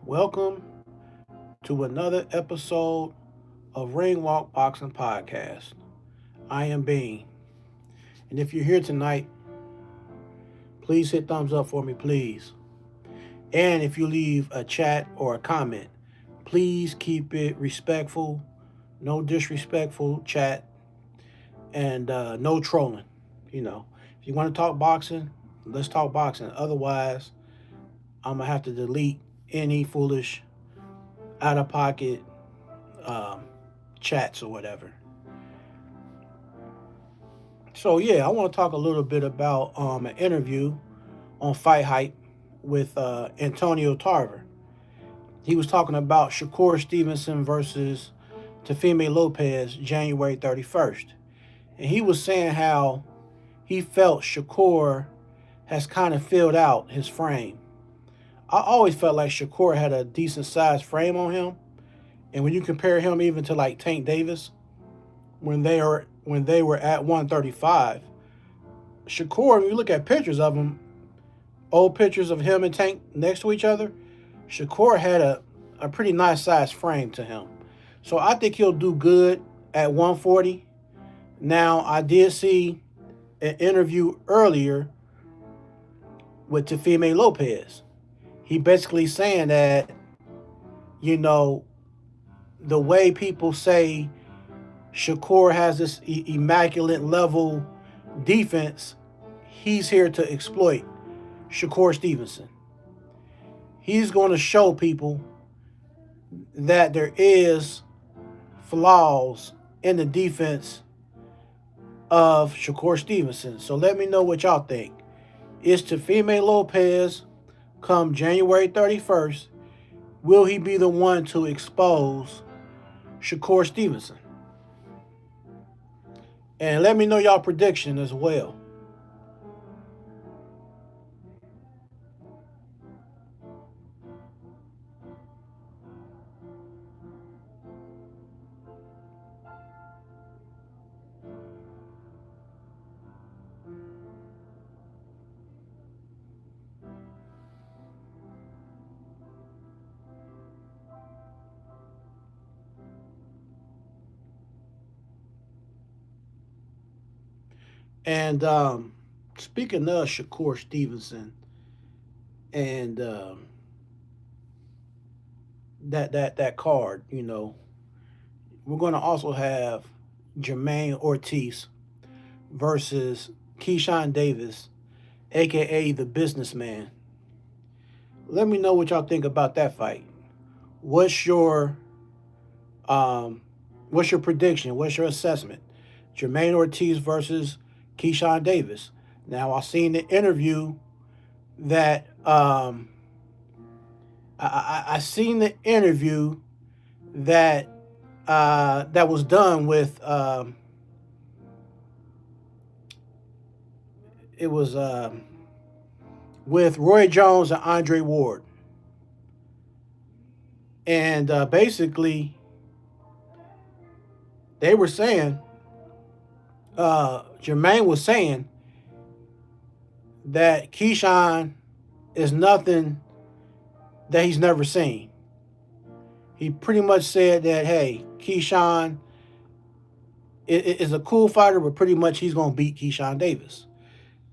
Welcome to another episode of Ring Walk Boxing Podcast. I am Bean. And if you're here tonight, please hit thumbs up for me, please. And if you leave a chat or a comment, please keep it respectful, no disrespectful chat, and no trolling. If you want to talk boxing, let's talk boxing. Otherwise, I'm going to have to delete any foolish, out of pocket um, chats or whatever. So yeah, I want to talk a little bit about an interview on Fight Hype with Antonio Tarver. He was talking about Shakur Stevenson versus Tefime Lopez January 31st. And he was saying how he felt Shakur has kind of filled out his frame. I always felt like Shakur had a decent sized frame on him. And when you compare him even to like Tank Davis, when they were at 135, Shakur, when you look at pictures of him, old pictures of him and Tank next to each other, Shakur had a pretty nice sized frame to him. So I think he'll do good at 140. Now, I did see an interview earlier with Tefime Lopez. He basically saying that, you know, the way people say Shakur has this immaculate level defense, he's here to exploit Shakur Stevenson. He's going to show people that there is flaws in the defense of Shakur Stevenson. So let me know what y'all think. Is Tefime Lopez come January 31st, will he be the one to expose Shakur Stevenson? And let me know y'all prediction as well. And speaking of Shakur Stevenson and that card, we're going to also have Jermaine Ortiz versus Keyshawn Davis, aka the businessman. Let me know what y'all think about that fight. What's your um, what's your prediction? What's your assessment? Jermaine Ortiz versus Keyshawn Davis. Now I seen the interview that I seen the interview that that was done with it was with Roy Jones and Andre Ward, and basically they were saying Jermaine was saying that Keyshawn is nothing that he's never seen. He pretty much said that, hey, Keyshawn is a cool fighter, but pretty much he's going to beat Keyshawn Davis.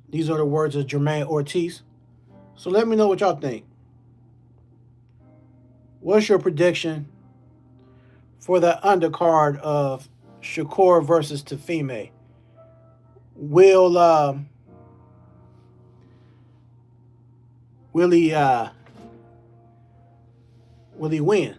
These are the words of Jermaine Ortiz. So let me know what y'all think. What's your prediction for the undercard of Shakur versus Tefime? Will will he will he win?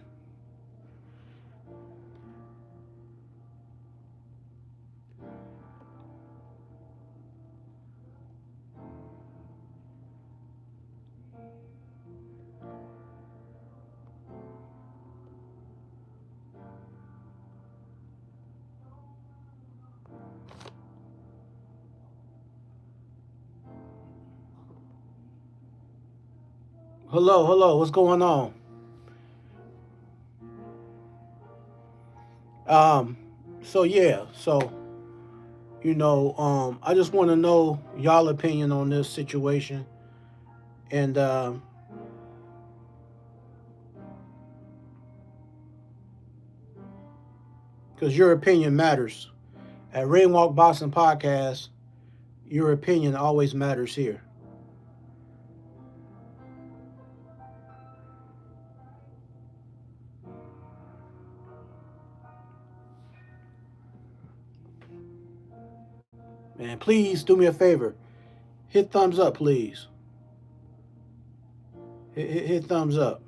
Hello, hello. What's going on? Um, so yeah, so I just want to know y'all opinion on this situation, and because your opinion matters. At Ring Walk Boxing Podcast, your opinion always matters here. Man, please do me a favor. Hit thumbs up, please. Hit thumbs up.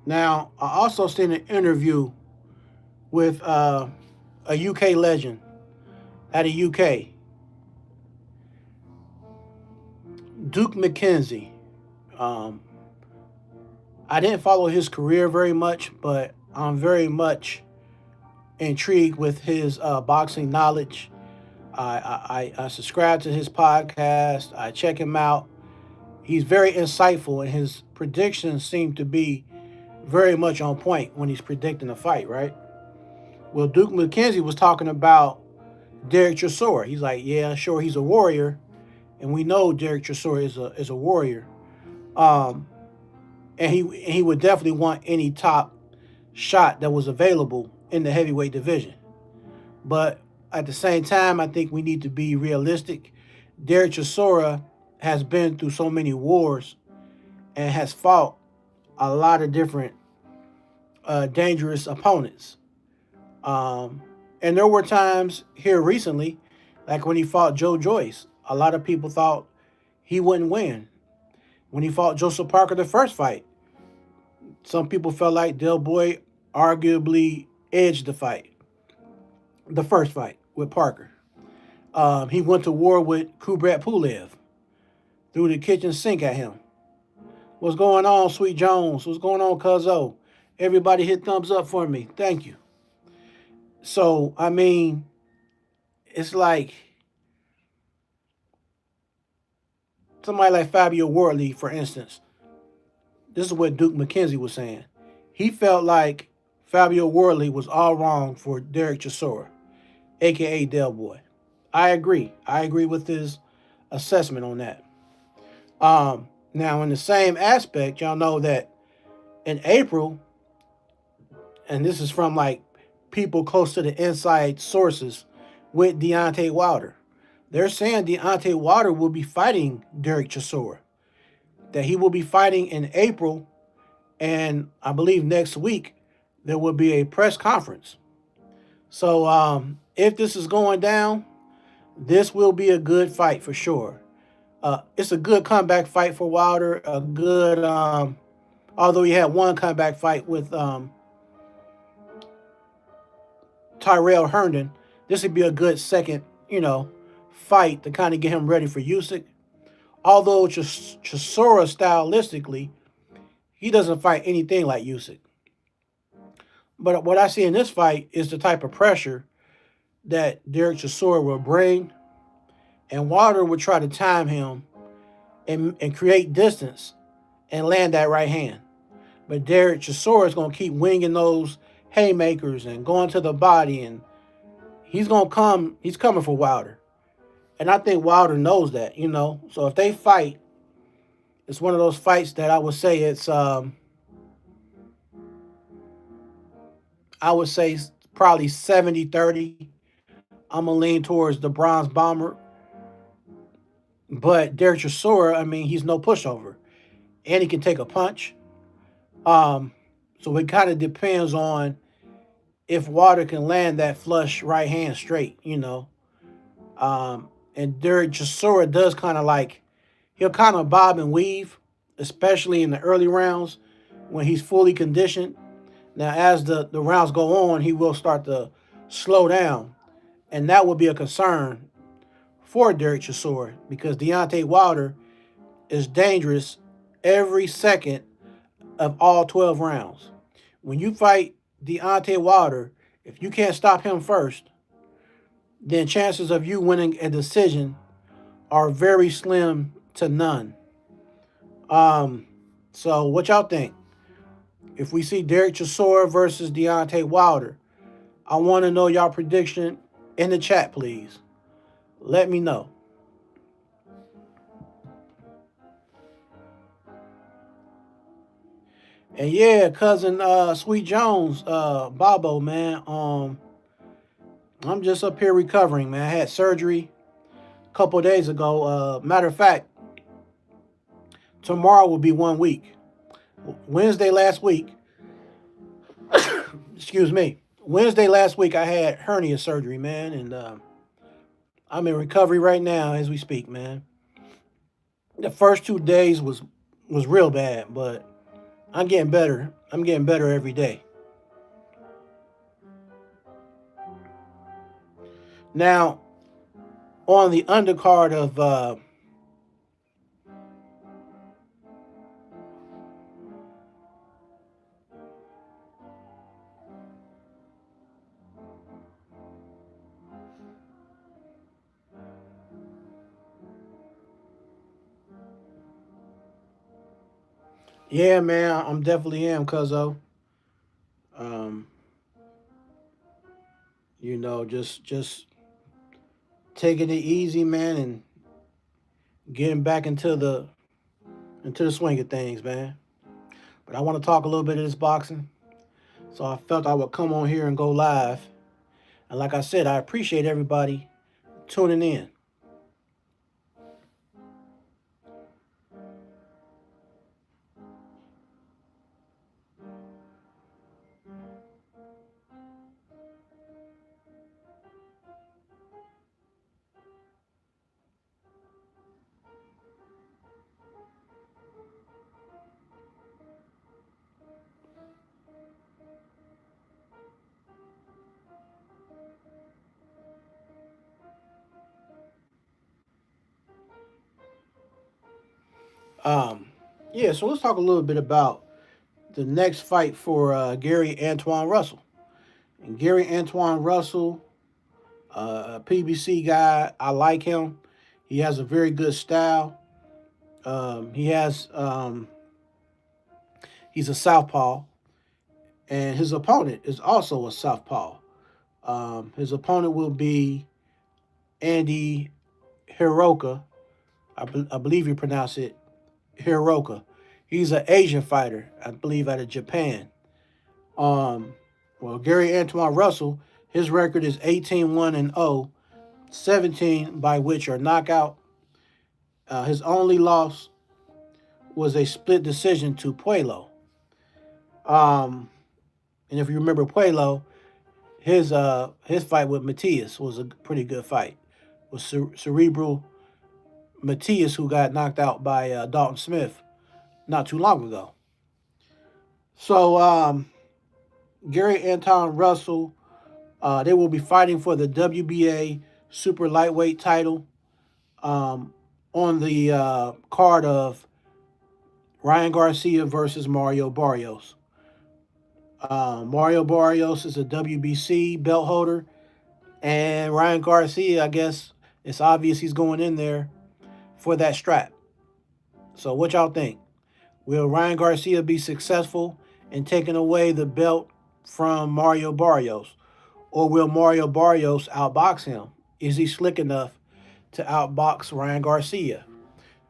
Now, I also seen an interview with a UK legend out of UK, Duke McKenzie. Um, I didn't follow his career very much, but I'm very much intrigued with his boxing knowledge. I subscribe to his podcast. I check him out. He's very insightful, and his predictions seem to be very much on point when he's predicting a fight, right? Well, Duke McKenzie was talking about Derek Chisora. He's like, yeah, sure, he's a warrior, and we know Derek Chisora is a warrior. Um, and he would definitely want any top shot that was available in the heavyweight division. But at the same time, I think we need to be realistic. Derek Chisora has been through so many wars and has fought a lot of different dangerous opponents. Um, and there were times here recently, like when he fought Joe Joyce, a lot of people thought he wouldn't win. When he fought Joseph Parker the first fight, some people felt like Del Boy arguably edged the first fight with Parker. He went to war with Kubrat Pulev, threw the kitchen sink at him. What's going on, Sweet Jones? What's going on, Cuzzo? Everybody hit thumbs up for me. Thank you. So, I mean, it's like somebody like Fabio Wardley, for instance. This is what Duke McKenzie was saying. He felt like Fabio Wardley was all wrong for Derek Chisora, aka Del Boy. I agree. I agree with his assessment on that. Now, in the same aspect, y'all know that in April, and this is from like people close to the inside sources with Deontay Wilder. They're saying Deontay Wilder will be fighting Derek Chisora. That he will be fighting in April, and I believe next week there will be a press conference. So if this is going down, this will be a good fight for sure. It's a good comeback fight for Wilder. A good, although he had one comeback fight with Tyrell Herndon, this would be a good second, fight to kind of get him ready for Usyk. Although Chisora stylistically, he doesn't fight anything like Usyk. But what I see in this fight is the type of pressure that Derek Chisora will bring, and Wilder would try to time him and create distance and land that right hand. But Derek Chisora is going to keep winging those haymakers and going to the body, and he's coming for Wilder. And I think Wilder knows that, So if they fight, it's one of those fights that I would say probably 70-30. I'm going to lean towards the Bronze Bomber. But Derek Chisora, I mean, he's no pushover. And he can take a punch. So it kind of depends on if Wilder can land that flush right hand straight, And Derek Chisora does kind of he'll kind of bob and weave, especially in the early rounds when he's fully conditioned. Now, as the rounds go on, he will start to slow down. And that would be a concern for Derek Chisora because Deontay Wilder is dangerous every second of all 12 rounds. When you fight Deontay Wilder, if you can't stop him first, then chances of you winning a decision are very slim to none. So what y'all think? If we see Derek Chisora versus Deontay Wilder, I want to know y'all prediction in the chat, please. Let me know. And yeah, cousin Sweet Jones, Bobo, man. I'm just up here recovering, man. I had surgery a couple of days ago. Matter of fact, tomorrow will be 1 week. Wednesday last week, excuse me. Wednesday last week, I had hernia surgery, man, and I'm in recovery right now as we speak, man. The first 2 days was real bad, but I'm getting better. I'm getting better every day. Now, on the undercard of yeah, man, I'm definitely am, cuzzo. Um, just taking it easy, man, and getting back into the swing of things, man. But I want to talk a little bit of this boxing, so I felt I would come on here and go live. And like I said, I appreciate everybody tuning in. Um, yeah, so let's talk a little bit about the next fight for Gary Antoine Russell. And Gary Antoine Russell, a PBC guy, I like him. He has a very good style. He has he's a southpaw, and his opponent is also a southpaw. His opponent will be Andy Hiroka. I believe you pronounce it Hiroka. He's an Asian fighter, I believe, out of Japan. Um, well, Gary Antoine Russell, his record is 18-1-0, 17 by which are knockout. His only loss was a split decision to Puelo. Um, and if you remember Puelo, his fight with Matias was a pretty good fight. It was Cerebral Matias who got knocked out by Dalton Smith not too long ago. So Gary Anton Russell, they will be fighting for the WBA super lightweight title on the card of Ryan Garcia versus Mario Barrios. Mario Barrios is a WBC belt holder, and Ryan Garcia, I guess it's obvious he's going in there for that strap. So, what y'all think? Will Ryan Garcia be successful in taking away the belt from Mario Barrios? Or will Mario Barrios outbox him? Is he slick enough to outbox Ryan Garcia?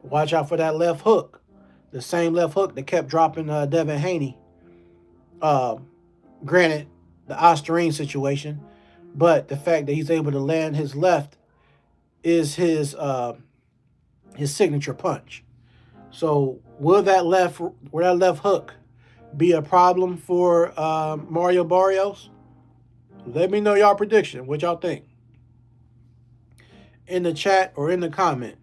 Watch out for that left hook. The same left hook that kept dropping Devin Haney. Uh, Granted, the Osterine situation, but the fact that he's able to land his left is his signature punch. So will that left hook be a problem for Mario Barrios? Let me know y'all prediction. What y'all think in the chat or in the comment.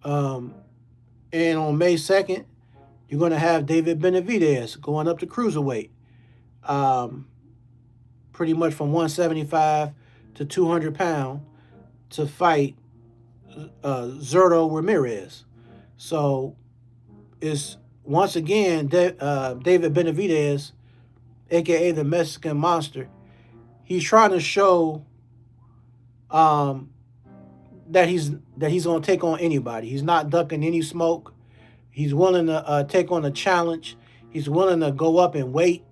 Um, and on May 2nd, you're going to have David Benavidez going up to cruiserweight, um, pretty much from 175 to 200 pound to fight Zerto Ramirez. So it's once again David Benavidez, aka the Mexican Monster. He's trying to show um, that he's gonna take on anybody. He's not ducking any smoke. He's willing to take on a challenge. He's willing to go up in weight.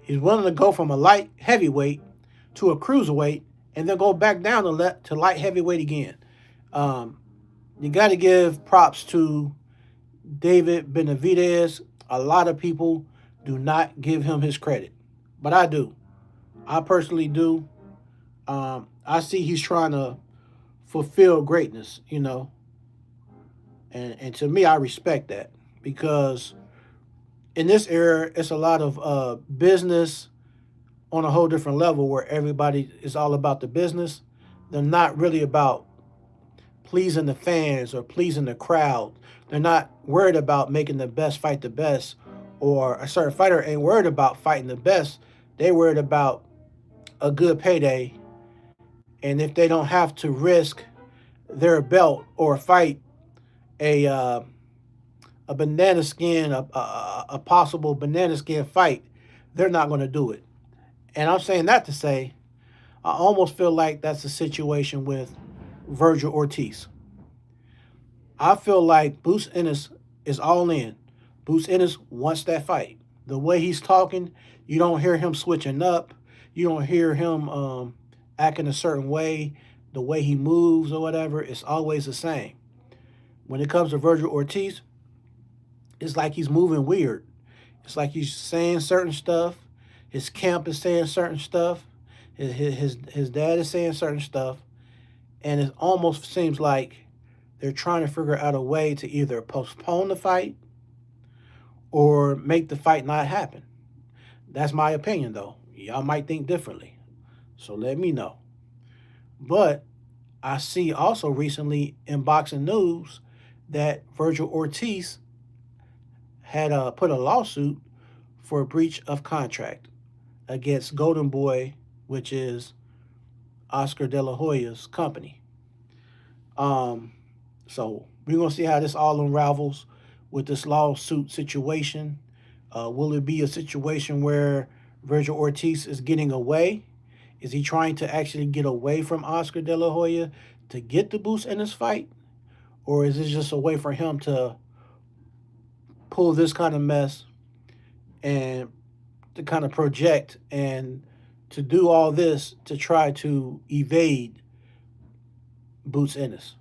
He's willing to go from a light heavyweight to a cruiserweight and then go back down to light heavyweight again. Um, you got to give props to David Benavidez. A lot of people do not give him his credit, but I do. I personally do. I see he's trying to fulfill greatness, and to me, I respect that because in this era, it's a lot of business on a whole different level where everybody is all about the business. They're not really about pleasing the fans or pleasing the crowd. They're not worried about making the best fight the best, or a certain fighter ain't worried about fighting the best. They worried about a good payday, and if they don't have to risk their belt or fight a banana skin, a possible banana skin fight, they're not going to do it. And I'm saying that to say, I almost feel like that's the situation with Virgil Ortiz. I feel like Bruce Ennis is all in. Bruce Ennis wants that fight. The way he's talking, you don't hear him switching up. You don't hear him acting a certain way. The way he moves or whatever, it's always the same. When it comes to Virgil Ortiz, it's like he's moving weird. It's like he's saying certain stuff. His camp is saying certain stuff. His dad is saying certain stuff. And it almost seems like they're trying to figure out a way to either postpone the fight or make the fight not happen. That's my opinion, though. Y'all might think differently. So let me know. But I see also recently in boxing news that Virgil Ortiz had put a lawsuit for a breach of contract against Golden Boy, which is Oscar De La Hoya's company. Um, so we're gonna see how this all unravels with this lawsuit situation. Will it be a situation where Virgil Ortiz is getting away? Is he trying to actually get away from Oscar De La Hoya to get the boost in this fight? Or is this just a way for him to pull this kind of mess and to kind of project and to do all this to try to evade Boots Ennis?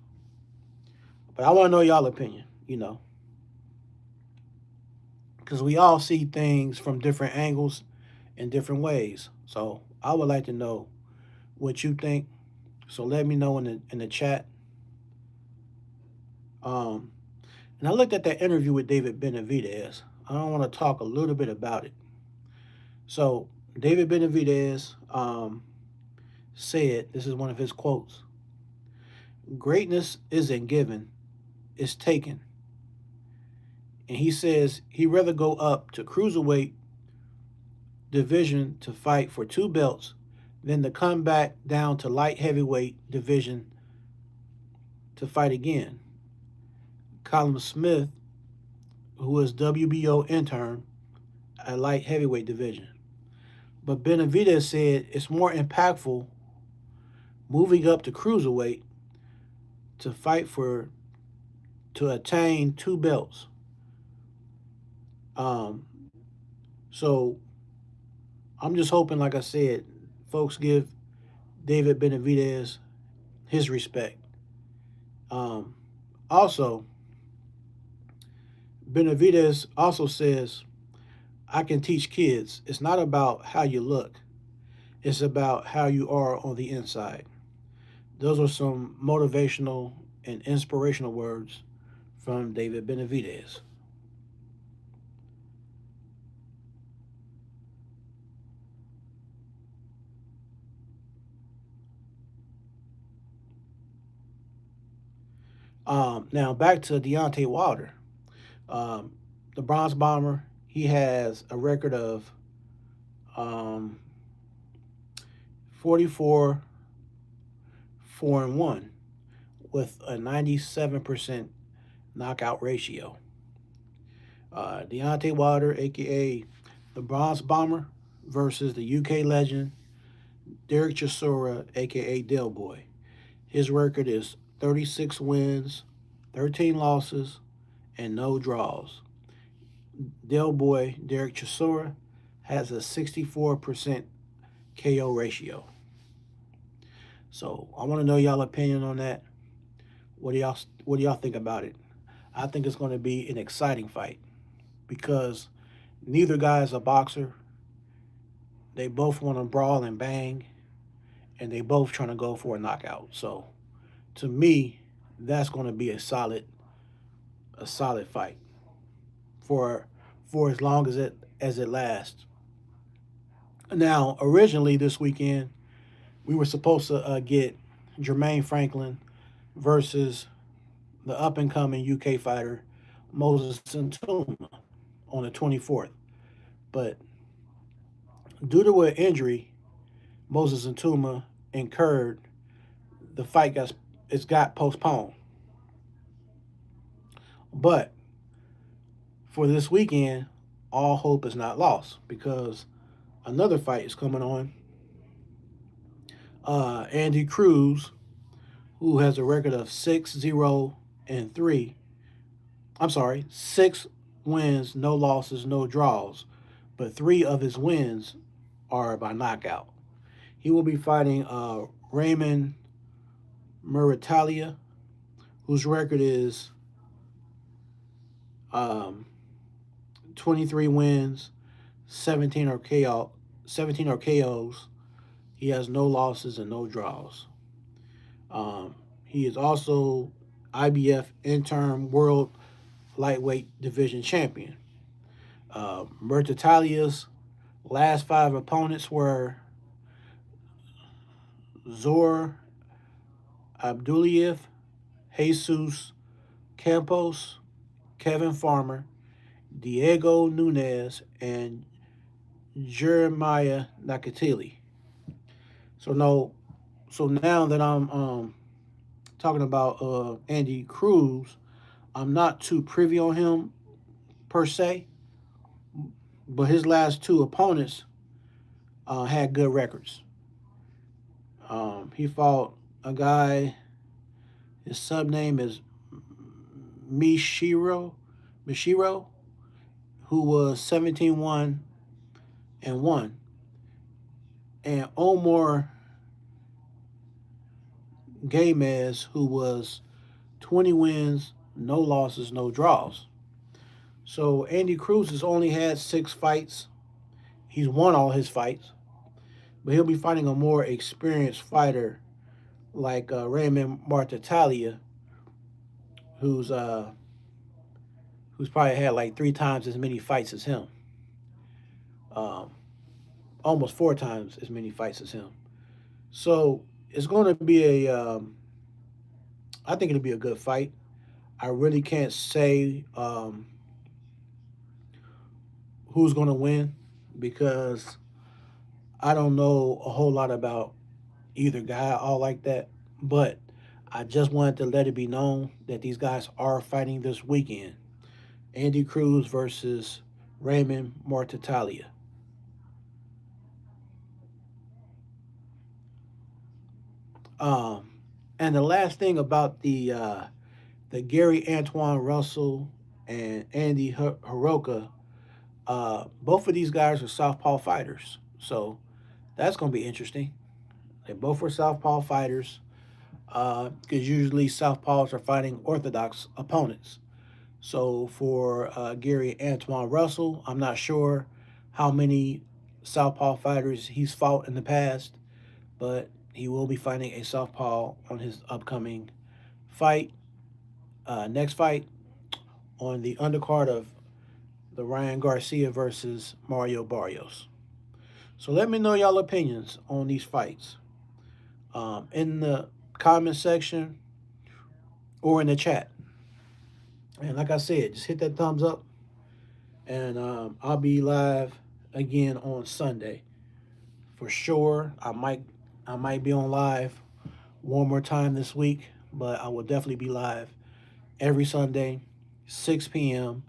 But I want to know y'all opinion, because we all see things from different angles in different ways. So I would like to know what you think. So let me know in the chat. Um, and I looked at that interview with David Benavidez. I want to talk a little bit about it. So David Benavidez said, this is one of his quotes: "Greatness isn't given, it's taken." And he says he'd rather go up to cruiserweight division to fight for two belts than to come back down to light heavyweight division to fight again. Colin Smith, who is WBO intern at light heavyweight division. But Benavidez said it's more impactful moving up to cruiserweight to fight to attain two belts. Um, so I'm just hoping, like I said, folks give David Benavidez his respect. Um, Also, Benavidez also says, "I can teach kids. It's not about how you look. It's about how you are on the inside." Those are some motivational and inspirational words from David Benavidez. Now back to Deontay Wilder. Um, the Bronze Bomber, he has a record of um, 44 4-1 with a 97% knockout ratio. Deontay Wilder, aka the Bronze Bomber, versus the UK legend Derek Chisora, aka Del Boy. His record is 36 wins, 13 losses, and no draws. Del Boy, Derek Chisora, has a 64% KO ratio. So I want to know y'all opinion on that. What do y'all think about it? I think it's going to be an exciting fight because neither guy is a boxer. They both want to brawl and bang, and they both trying to go for a knockout. So to me, that's going to be a solid fight for as long as it lasts. Now, originally this weekend, we were supposed to get Jermaine Franklin versus the up and coming UK fighter Moses Santuma on the 24th. But due to an injury Moses Santuma incurred, the fight got postponed. But for this weekend, all hope is not lost because another fight is coming on. Andy Cruz, who has a record of 6-0-3. I'm sorry, 6 wins, no losses, no draws, but 3 of his wins are by knockout. He will be fighting Raymond Muritalia, whose record is um, 23 wins, 17 are KOs. He has no losses and no draws. He is also IBF interim world lightweight division champion. Murtatalia's last 5 opponents were Zor Abduliev, Jesus Campos, Kevin Farmer, Diego Nunez, and Jeremiah Nakatili. So no, so now that I'm talking about Andy Cruz, I'm not too privy on him per se, but his last 2 opponents had good records. He fought a guy. His sub name is Mishiro, who was 17-1-1, and Omar Gamez, who was 20 wins, no losses, no draws. So Andy Cruz has only had 6 fights. He's won all his fights, but he'll be fighting a more experienced fighter like Raymond Martitalia, who's uh, who's probably had like 3 times as many fights as him, um, almost 4 times as many fights as him. So it's going to be I think it'll be a good fight. I really can't say who's going to win because I don't know a whole lot about either guy all like that. But I just wanted to let it be known that these guys are fighting this weekend. Andy Cruz versus Raymond Mortatalia. Um, and the last thing about the Gary Antoine Russell and Andy Hiroka, both of these guys are southpaw fighters, so that's going to be interesting. They both were southpaw fighters because usually southpaws are fighting orthodox opponents. So for Gary Antoine Russell, I'm not sure how many southpaw fighters he's fought in the past, but he will be fighting a southpaw on his upcoming fight, next fight on the undercard of the Ryan Garcia versus Mario Barrios. So let me know y'all opinions on these fights in the comment section or in the chat. And like I said, just hit that thumbs up, and I'll be live again on Sunday for sure. I might be on live one more time this week, but I will definitely be live every Sunday, 6 p.m.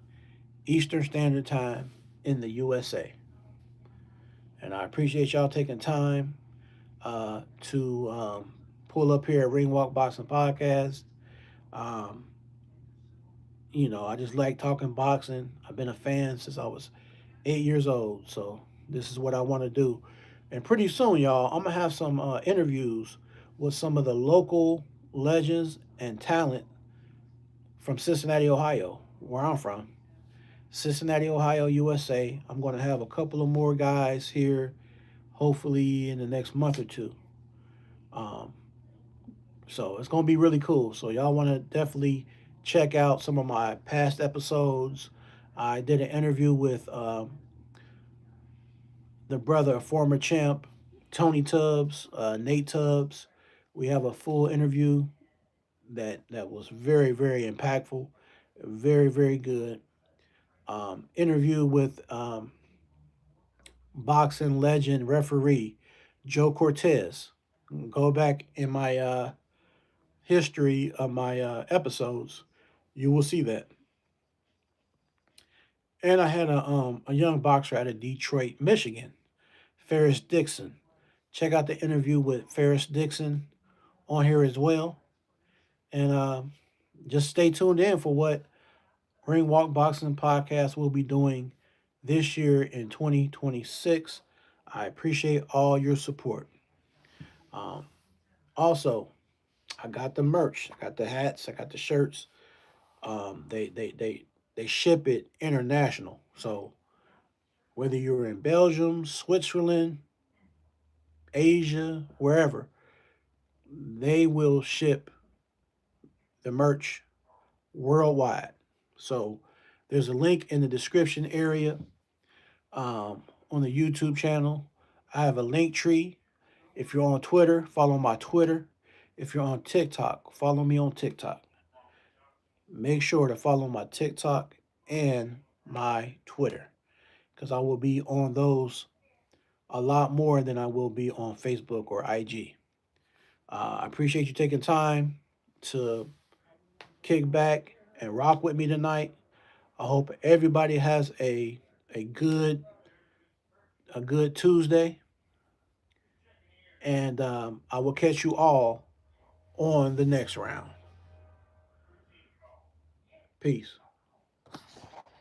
Eastern Standard Time in the USA. And I appreciate y'all taking time to pull up here at Ring Walk Boxing Podcast. Um, I just like talking boxing. I've been a fan since I was 8 years old. So this is what I want to do. And pretty soon, y'all, I'm going to have some interviews with some of the local legends and talent from Cincinnati, Ohio, where I'm from. Cincinnati, Ohio, USA. I'm going to have a couple of more guys here, hopefully in the next month or two. Um, so it's going to be really cool. So y'all want to definitely check out some of my past episodes. I did an interview with the brother of former champ Tony Tubbs, Nate Tubbs. We have a full interview that was very impactful, very good. Interview with boxing legend referee Joe Cortez. Go back in my history of my episodes, you will see that. And I had a young boxer out of Detroit, Michigan, Ferris Dixon. Check out the interview with Ferris Dixon on here as well. And just stay tuned in for what Ring Walk Boxing Podcast will be doing this year in 2026. I appreciate all your support. Um, Also, I got the merch. I got the hats. I got the shirts. They ship it international. So whether you're in Belgium, Switzerland, Asia, wherever, they will ship the merch worldwide. So there's a link in the description area on the YouTube channel. I have a link tree. If you're on Twitter, follow my Twitter. If you're on TikTok, follow me on TikTok. Make sure to follow my TikTok and my Twitter because I will be on those a lot more than I will be on Facebook or IG. I appreciate you taking time to kick back and rock with me tonight. I hope everybody has a good a good Tuesday, and I will catch you all on the next round. Peace.